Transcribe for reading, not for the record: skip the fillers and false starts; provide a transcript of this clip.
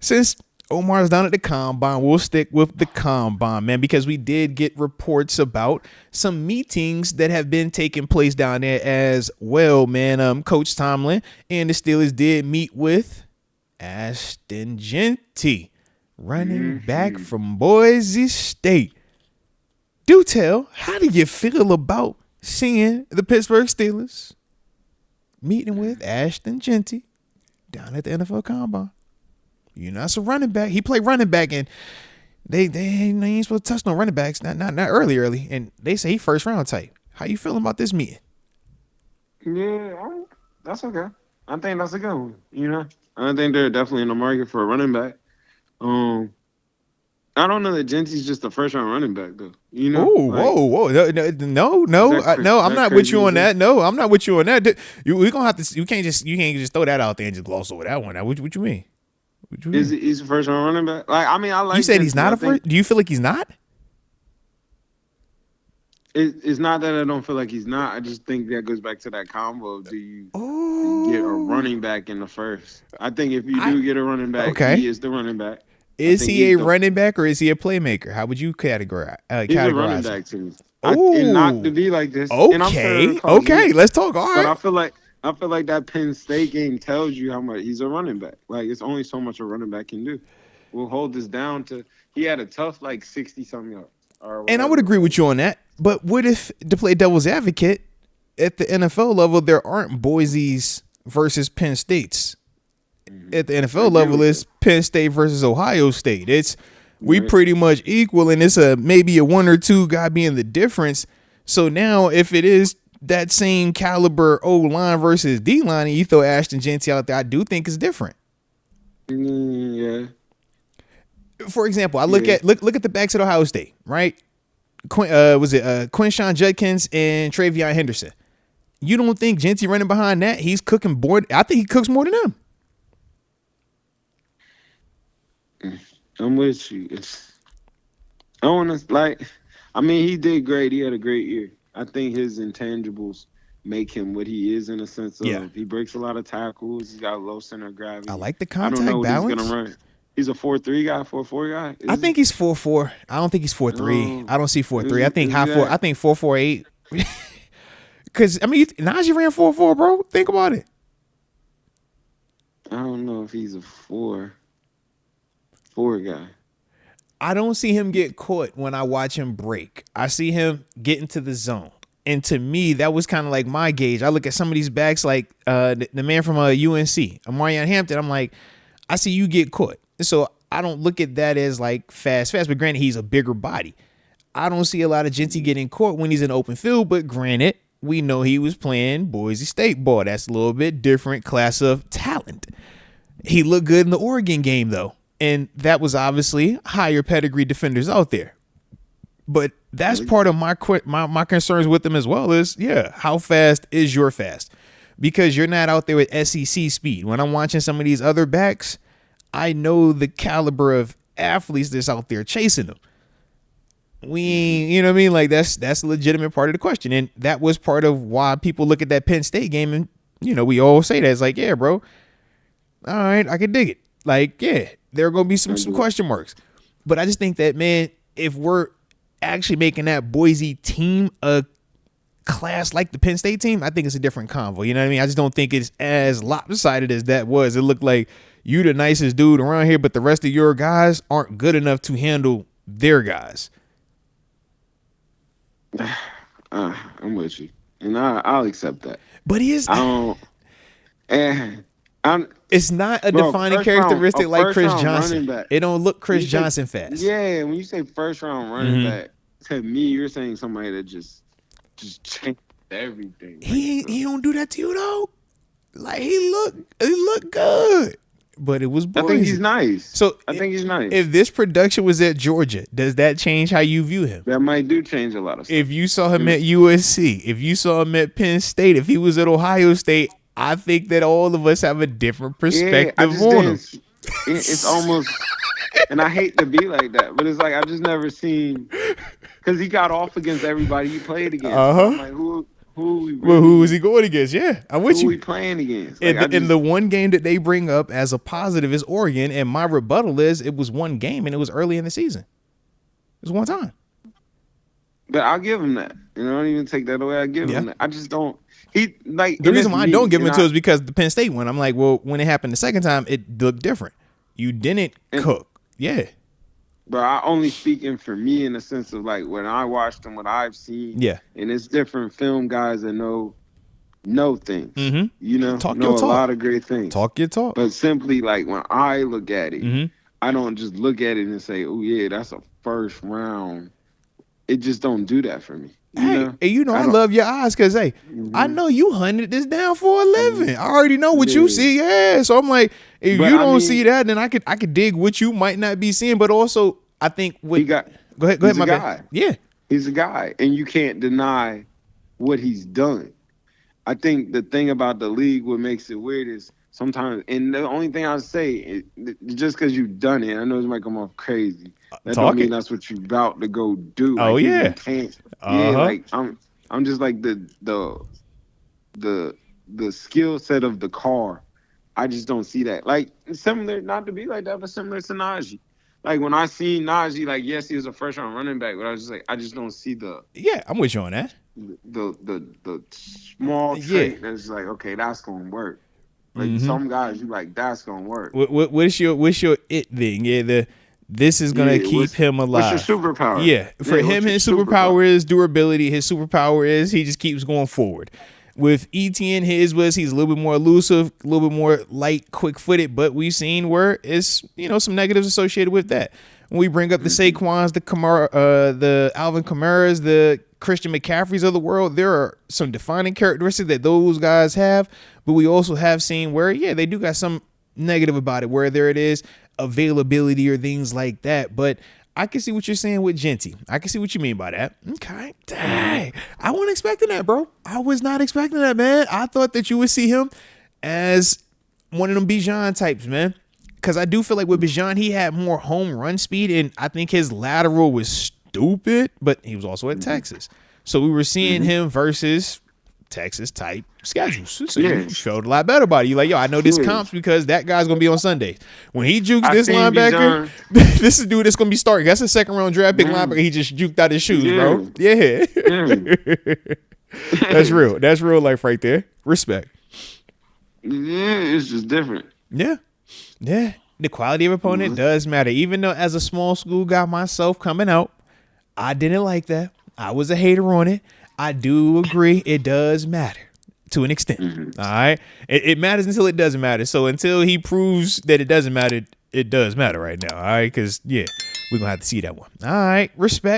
Since Omar's down at the combine, we'll stick with the combine, man, because we did get reports about some meetings that have been taking place down there as well, man. Coach Tomlin and the Steelers did meet with Ashton Jeanty, running back from Boise State. Do tell, how do you feel about seeing the Pittsburgh Steelers meeting with Ashton Jeanty down at the NFL Combine? You know, that's a running back. He played running back, and they ain't supposed to touch no running backs. Not early. And they say he first round type. How you feeling about this meeting? Yeah, that's okay. I think that's a good one. You know, I think they're definitely in the market for a running back. I don't know that Genty's just a first round running back though. You know? Whoa. No, I'm not with you on that. No, I'm not with you on that. We gonna have to. You can't just throw that out there and just gloss over that one. Now, what you mean? He's a first round running back? Like, I mean, I like. You said he's not a first. Do you feel like he's not? It's not that I don't feel like he's not. I just think that goes back to that combo of do you get a running back in the first? I think if you do get a running back, he is the running back. Is he a running back or is he a playmaker? How would you categorize? He's a running back to me. And not to be like this. Okay, let's talk. All right. But I feel like that Penn State game tells you how much he's a running back. Like, it's only so much a running back can do. We'll hold this down to he had a tough 60-something yards. And I would agree with you on that. But what if, to play devil's advocate, at the NFL level, there aren't Boise's versus Penn States. At the NFL level, it's Penn State versus Ohio State. We pretty much equal, and it's maybe a one or two guy being the difference. So now, if it is that same caliber O line versus D line, and you throw Ashton Jeanty out there, I do think it's different. Yeah. For example, I look at the backs at Ohio State, right? Quinshawn Judkins and Travion Henderson. You don't think Jeanty running behind that? He's cooking board. I think he cooks more than them. I'm with you. He did great. He had a great year. I think his intangibles make him what he is in a sense of he breaks a lot of tackles. He's got low center of gravity. I like the contact balance. I don't know what he's gonna run. He's a 4.3 guy, 4.4 guy. I think he's 4.4. I don't think he's 4.3. I don't see 4.3. I think 4. I think 4.48. Because Najee ran 4.4, bro. Think about it. I don't know if he's a 4 guy. I don't see him get caught when I watch him break. I see him get into the zone. And to me, that was kind of like my gauge. I look at some of these backs like the man from UNC, Amarian Hampton. I'm like, I see you get caught. So I don't look at that as like fast. But granted, he's a bigger body. I don't see a lot of Jeanty getting caught when he's in open field. But granted, we know he was playing Boise State ball. That's a little bit different class of talent. He looked good in the Oregon game, though. And that was obviously higher pedigree defenders out there. But that's part of my concerns with him as well is, how fast is your fast? Because you're not out there with SEC speed. When I'm watching some of these other backs, I know the caliber of athletes that's out there chasing them. You know what I mean? Like that's a legitimate part of the question. And that was part of why people look at that Penn State game and, we all say that. It's like, yeah, bro. All right, I can dig it. Like, yeah, there are going to be some question marks. But I just think that, man, if we're actually making that Boise team a class like the Penn State team, I think it's a different convo. You know what I mean? I just don't think it's as lopsided as that was. It looked like you the nicest dude around here, but the rest of your guys aren't good enough to handle their guys. I'm with you. And I'll accept that. But he is... It's not a defining characteristic like Chris Johnson. It don't look Chris Johnson fast. Yeah, when you say first round running back, to me, you're saying somebody that just changed everything. He don't do that to you though. Like he looked good, but it was Boise. I think he's nice. So I think he's nice. If this production was at Georgia, does that change how you view him? That might change a lot of stuff. If you saw him at USC, if you saw him at Penn State, if he was at Ohio State, I think that all of us have a different perspective on him. It's almost, and I hate to be like that, but it's like I've just never seen, because he got off against everybody he played against. I'm like, who who is he going against? Yeah, I'm with you. Who we playing against? Like, and the one game that they bring up as a positive is Oregon, and my rebuttal is it was one game and it was early in the season. It was one time. But I'll give him that. I don't even take that away. I give him that. I just don't. The reason why I don't give him to is because the Penn State one. I'm like, well, when it happened the second time, it looked different. You didn't cook. Yeah. But I only speaking for me in the sense of like when I watched them, what I've seen. Yeah. And it's different film guys that know things. Mm-hmm. You know, talk know your a talk. lot of great things. Talk your talk. But simply like when I look at it, I don't just look at it and say, oh yeah, that's a first round. It just don't do that for me. I love your eyes because, hey, I know you hunted this down for a living. I already know what you see. Yeah. So I'm like, if you don't see that, then I could dig what you might not be seeing. But also, I think go ahead, my bad. Yeah. He's a guy, and you can't deny what he's done. I think the thing about the league, what makes it weird is sometimes, and the only thing I'll say is just because you've done it, I know it might come off crazy. That don't mean that's what you're about to go do. Like, yeah. Yeah, like I'm just like the skill set of the car. I just don't see that. Like similar, not to be like that, but similar to Najee. Like when I see Najee, like yes, he was a first round running back, but I was just like, I just don't see the. Yeah, I'm with you on that. The small trait that's like, okay, that's gonna work. Like some guys, you like that's gonna work. What's your it thing? Yeah, this is gonna keep him alive. What's your superpower? Yeah, for him, his superpower is durability. His superpower is he just keeps going forward. With ETN, he's a little bit more elusive, a little bit more light, quick-footed, but we've seen where it's some negatives associated with that. When we bring up the Saquons, the Alvin Kamara's, the Christian McCaffreys of the world, there are some defining characteristics that those guys have, but we also have seen where, they do got some negative about it, whether it is availability or things like that. But I can see what you're saying with Jeanty. I can see what you mean by that. Okay. Dang. I wasn't expecting that, bro. I was not expecting that, man. I thought that you would see him as one of them Bijan types, man. Because I do feel like with Bijan, he had more home run speed, and I think his lateral was stupid, but he was also at Texas. So we were seeing him versus Texas type schedules. So you felt a lot better about it. You're like, yo, I know this comps because that guy's going to be on Sundays. When he jukes this linebacker, this is dude that's going to be starting. That's a second round draft pick linebacker. He just juked out his shoes, bro. Yeah. That's real. That's real life right there. Respect. Yeah, it's just different. Yeah. Yeah. The quality of opponent does matter. Even though as a small school guy myself coming out, I didn't like that. I was a hater on it. I do agree it does matter to an extent. All right. It matters until it doesn't matter. So until he proves that it doesn't matter, it does matter right now. All right. Because, we're going to have to see that one. All right. Respect.